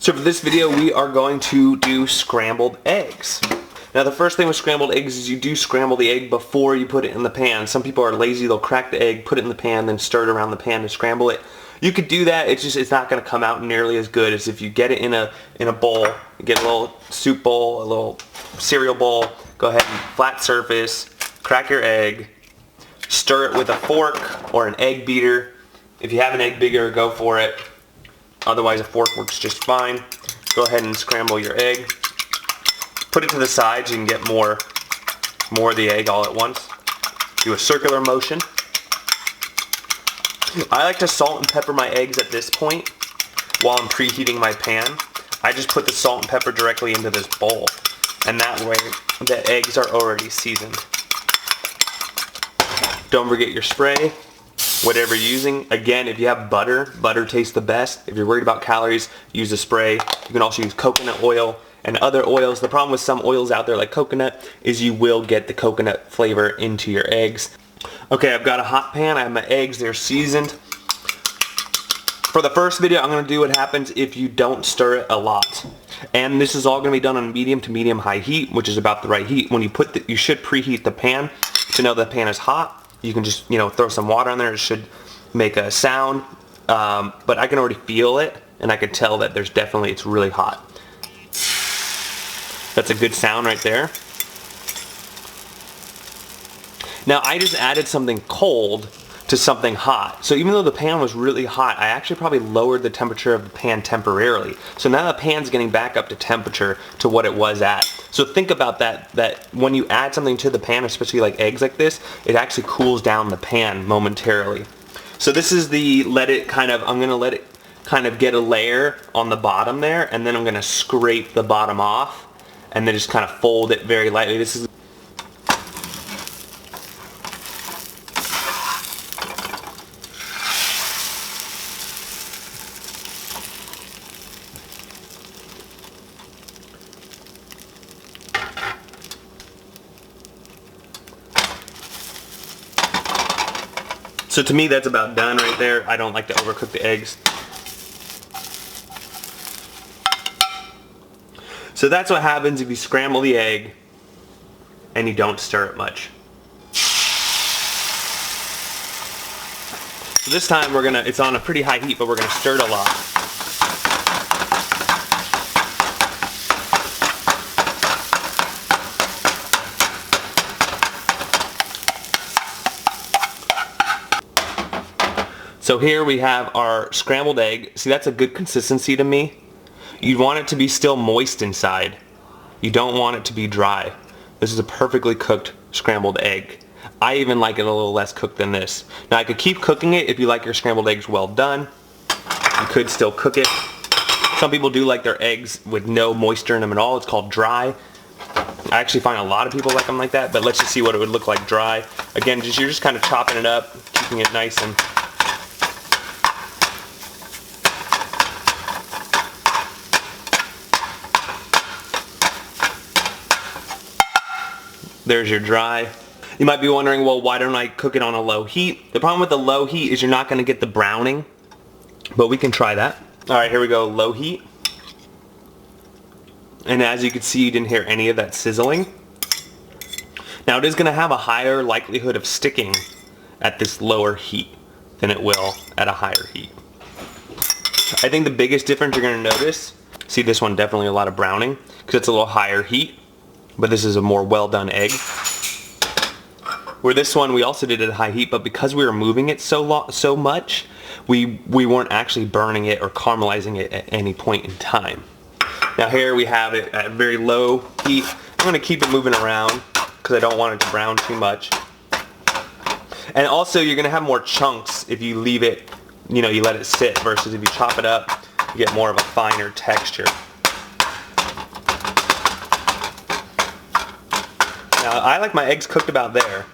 So for this video, we are going to do scrambled eggs. Now the first thing with scrambled eggs is you do scramble the egg before you put it in the pan. Some people are lazy, they'll crack the egg, put it in the pan, then stir it around the pan to scramble it. You could do that, it's not going to come out nearly as good as if you get it in a bowl. You get a little soup bowl, a little cereal bowl, go ahead and flat surface, crack your egg, stir it with a fork or an egg beater. If you have an egg beater, go for it. Otherwise a fork works just fine. Go ahead and scramble your egg. Put it to the side so you can get more of the egg all at once. Do a circular motion. I like to salt and pepper my eggs at this point while I'm preheating my pan. I just put the salt and pepper directly into this bowl, and that way the eggs are already seasoned. Don't forget your spray, whatever you're using. Again, if you have butter tastes the best. If you're worried about calories, use a spray. You can also use coconut oil and other oils. The problem with some oils out there like coconut is you will get the coconut flavor into your eggs. Okay, I've got a hot pan. I have my eggs. They're seasoned. For the first video, I'm going to do what happens if you don't stir it a lot. And this is all going to be done on medium to medium high heat, which is about the right heat. When you you should preheat the pan to know the pan is hot. You can just, throw some water on there. It should make a sound. But I can already feel it, and I can tell that it's really hot. That's a good sound right there. Now I just added something cold to something hot. So even though the pan was really hot, I actually probably lowered the temperature of the pan temporarily. So now the pan's getting back up to temperature to what it was at. So think about that when you add something to the pan, especially like eggs like this, it actually cools down the pan momentarily. So this is I'm gonna let it kind of get a layer on the bottom there, and then I'm gonna scrape the bottom off and then just kind of fold it very lightly. This is So to me, that's about done right there. I don't like to overcook the eggs. So that's what happens if you scramble the egg and you don't stir it much. So this time it's on a pretty high heat, but we're gonna stir it a lot. So here we have our scrambled egg. See, that's a good consistency to me. You want it to be still moist inside. You don't want it to be dry. This is a perfectly cooked scrambled egg. I even like it a little less cooked than this. Now I could keep cooking it if you like your scrambled eggs well done. You could still cook it. Some people do like their eggs with no moisture in them at all. It's called dry. I actually find a lot of people like them like that, but let's just see what it would look like dry. Again, you're just kind of chopping it up, keeping it nice and there's your dry. You might be wondering, well, why don't I cook it on a low heat? The problem with the low heat is you're not going to get the browning, but we can try that. Alright, here we go, low heat. And as you can see, you didn't hear any of that sizzling. Now it is going to have a higher likelihood of sticking at this lower heat than it will at a higher heat. I think the biggest difference you're going to notice, see this one definitely a lot of browning because it's a little higher heat. But this is a more well done egg. Where this one we also did it at high heat, but because we were moving it so much, we weren't actually burning it or caramelizing it at any point in time. Now here we have it at very low heat. I'm going to keep it moving around because I don't want it to brown too much. And also you're going to have more chunks if you leave it, you let it sit, versus if you chop it up, you get more of a finer texture. Now, I like my eggs cooked about there,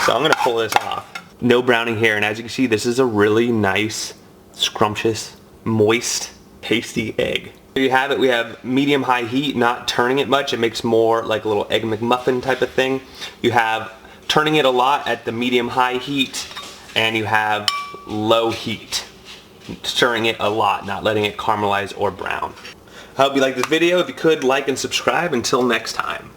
so I'm going to pull this off. No browning here, and as you can see, this is a really nice, scrumptious, moist, tasty egg. There you have it. We have medium-high heat, not turning it much. It makes more like a little Egg McMuffin type of thing. You have turning it a lot at the medium-high heat, and you have low heat. stirring it a lot, not letting it caramelize or brown. I hope you liked this video. If you could, like and subscribe. Until next time.